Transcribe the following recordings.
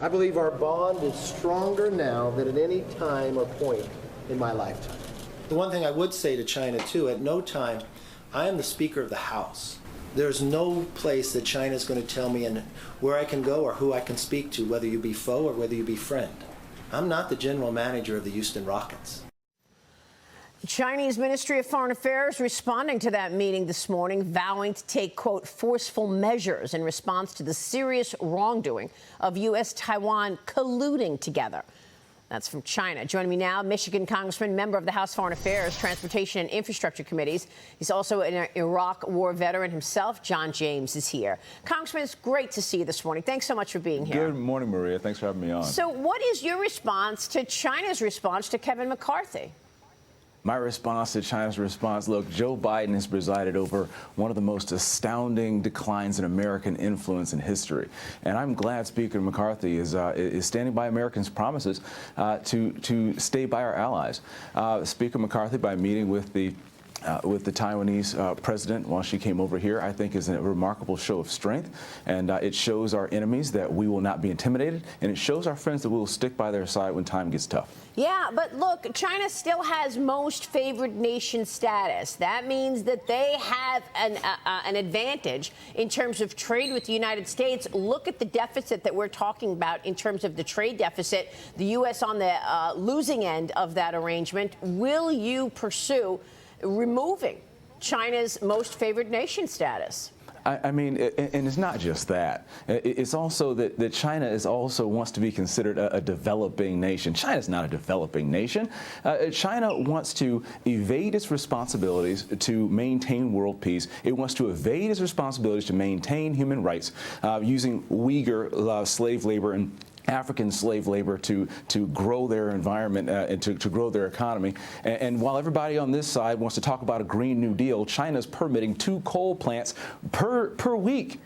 I believe our bond is stronger now than at any time or point in my lifetime. The one thing I would say to China, too, at no time, I am the Speaker of the House. There's no place that China is going to tell me where I can go or who I can speak to, whether you be foe or whether you be friend. I'm not the general manager of the Houston Rockets. The Chinese Ministry of Foreign Affairs responding to that meeting this morning, vowing to take, quote, forceful measures in response to the serious wrongdoing of U.S.-Taiwan colluding together. That's from China. Joining me now, Michigan Congressman, member of the House Foreign Affairs, Transportation and Infrastructure Committees. He's also an Iraq War veteran himself. John James is here. Congressman, it's great to see you this morning. Thanks so much for being here. Good morning, Maria. Thanks for having me on. So what is your response to China's response to Kevin McCarthy? My response to China's response, look, Joe Biden has presided over one of the most astounding declines in American influence in history. And I'm glad Speaker McCarthy is standing by Americans' promises to stay by our allies. Speaker McCarthy, by meeting with the Taiwanese president while she came over here, I think is a remarkable show of strength. And it shows our enemies that we will not be intimidated. And it shows our friends that we will stick by their side when time gets tough. Yeah, but look, China still has most favored nation status. That means that they have an advantage in terms of trade with the United States. Look at the deficit that we're talking about in terms of the trade deficit. The U.S. on the losing end of that arrangement. Will you pursue removing China's most favored nation status? I mean, and it's not just that. It's also that China also wants to be considered a developing nation. China's not a developing nation. China wants to evade its responsibilities to maintain world peace. It wants to evade its responsibilities to maintain human rights using Uyghur slave labor and African slave labor to grow their environment and to grow their economy. And while everybody on this side wants to talk about a Green New Deal, China's permitting 2 coal plants per week.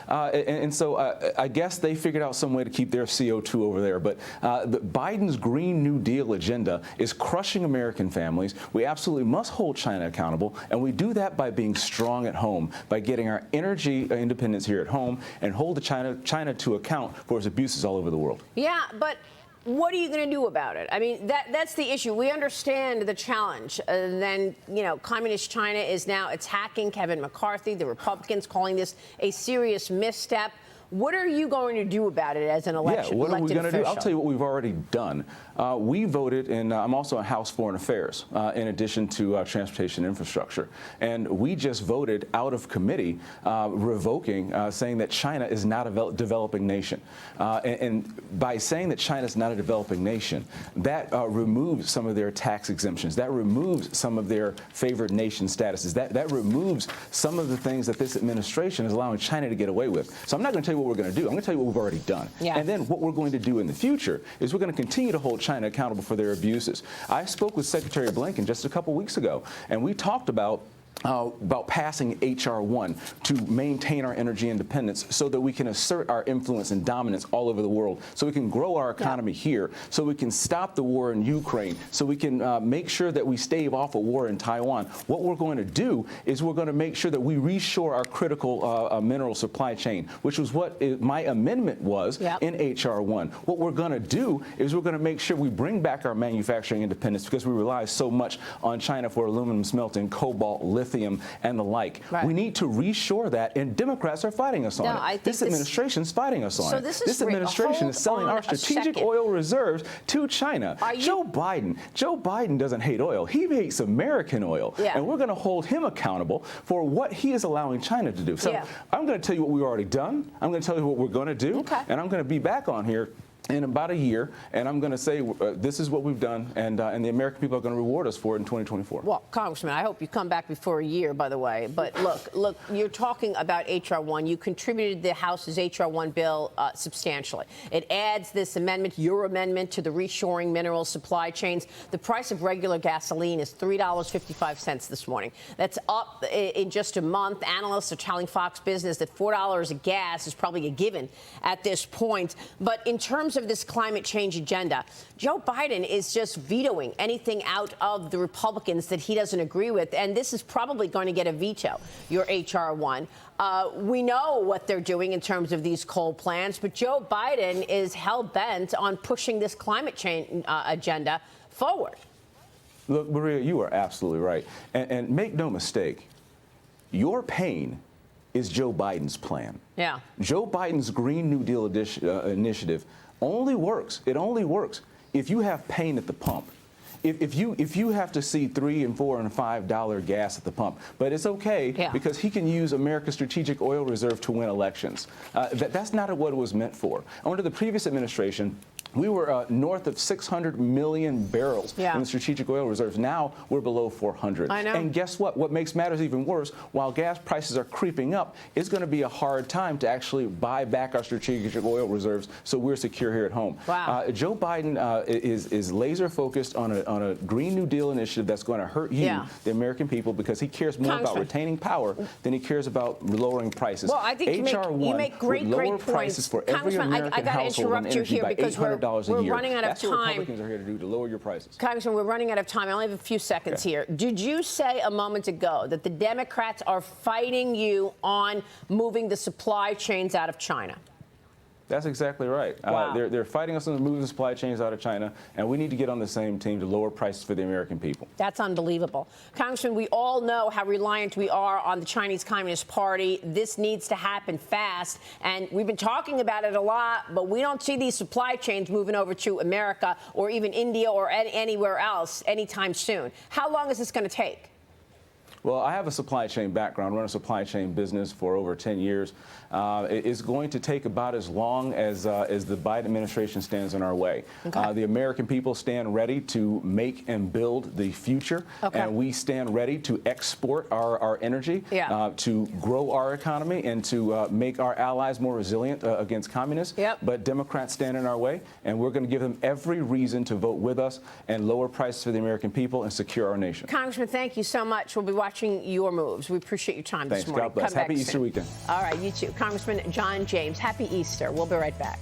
And so I guess they figured out some way to keep their CO2 over there. But Biden's Green New Deal agenda is crushing American families. We absolutely must hold China accountable. And we do that by being strong at home, by getting our energy independence here at home and hold China to account for its abuses all over the world. Yeah, but what are you going to do about it? I mean, that's the issue. We understand the challenge. Then, you know, communist China is now attacking Kevin McCarthy, the Republicans calling this a serious misstep. What are you going to do about it as an elected what are we going to do? I'll tell you what we've already done. We voted, and I'm also on House Foreign Affairs, in addition to Transportation Infrastructure. And we just voted out of committee revoking, saying that China is not a developing nation. And by saying that China is not a developing nation, that removes some of their tax exemptions. That removes some of their favored nation statuses. That removes some of the things that this administration is allowing China to get away with. So I'm not going to tell you what we're going to do. I'm going to tell you what we've already done. Yeah. And then what we're going to do in the future is we're going to continue to hold China accountable for their abuses. I spoke with Secretary Blinken just a couple weeks ago, and we talked about passing H.R. 1 to maintain our energy independence so that we can assert our influence and dominance all over the world, so we can grow our economy here, so we can stop the war in Ukraine, so we can make sure that we stave off a war in Taiwan. What we're going to do is we're going to make sure that we reshore our critical mineral supply chain, which was what my amendment was in H.R. 1. What we're going to do is we're going to make sure we bring back our manufacturing independence because we rely so much on China for aluminum smelting, cobalt, lithium, and the like. Right. We need to reshore that, and Democrats are fighting us on it. This administration's fighting us on it. This administration is selling our strategic oil reserves to China. Joe Biden doesn't hate oil. He hates American oil. And we're going to hold him accountable for what he is allowing China to do. So I'm going to tell you what we've already done. I'm going to tell you what we're going to do. And I'm going to be back on here in about a year, and I'm going to say this is what we've done, and the American people are going to reward us for it in 2024. Well, Congressman, I hope you come back before a year, by the way. But look, you're talking about H.R. 1. You contributed the House's H.R. 1 bill substantially. It adds this amendment, your amendment, to the reshoring mineral supply chains. The price of regular gasoline is $3.55 this morning. That's up in just a month. Analysts are telling Fox Business that $4 a gas is probably a given at this point. But in terms terms of this climate change agenda, Joe Biden is just vetoing anything out of the Republicans that he doesn't agree with, and this is probably going to get a veto, your H.R. 1. We know what they're doing in terms of these coal plants, but Joe Biden is hell-bent on pushing this climate change agenda forward. Look, Maria, you are absolutely right. And make no mistake, your pain is Joe Biden's plan. Yeah. Joe Biden's Green New Deal initiative only works. It only works if you have pain at the pump. If you have to see $3 and $4 and $5 gas at the pump, but it's okay because he can use America's strategic oil reserve to win elections. That's not what it was meant for. Under the previous administration, we were north of 600 million barrels in the strategic oil reserves. Now we're below 400. I know. And guess what? What makes matters even worse, while gas prices are creeping up, it's going to be a hard time to actually buy back our strategic oil reserves so we're secure here at home. Wow. Joe Biden is laser focused on a Green New Deal initiative that's going to hurt you, the American people, because he cares more about retaining power than he cares about lowering prices. Well, I think you make great lower points. prices for every American I got to household on interrupt you energy here by because we're running out of That's time. what Republicans are here to do, to lower your prices. Congressman, we're running out of time. I only have a few seconds here. Did you say a moment ago that the Democrats are fighting you on moving the supply chains out of China? That's exactly right. Wow. They're fighting us on moving the supply chains out of China, and we need to get on the same team to lower prices for the American people. That's unbelievable. Congressman, we all know how reliant we are on the Chinese Communist Party. This needs to happen fast, and we've been talking about it a lot, but we don't see these supply chains moving over to America or even India or anywhere else anytime soon. How long is this going to take? Well, I have a supply chain background, run a supply chain business for over 10 years. It's going to take about as long as the Biden administration stands in our way. Okay. The American people stand ready to make and build the future, and we stand ready to export our energy, to grow our economy, and to make our allies more resilient against communists. But Democrats stand in our way, and we're going to give them every reason to vote with us and lower prices for the American people and secure our nation. Congressman, thank you so much. We'll be watching your moves. We appreciate your time this morning. God bless. Happy Easter weekend. All right, you too. Congressman John James, happy Easter. We'll be right back.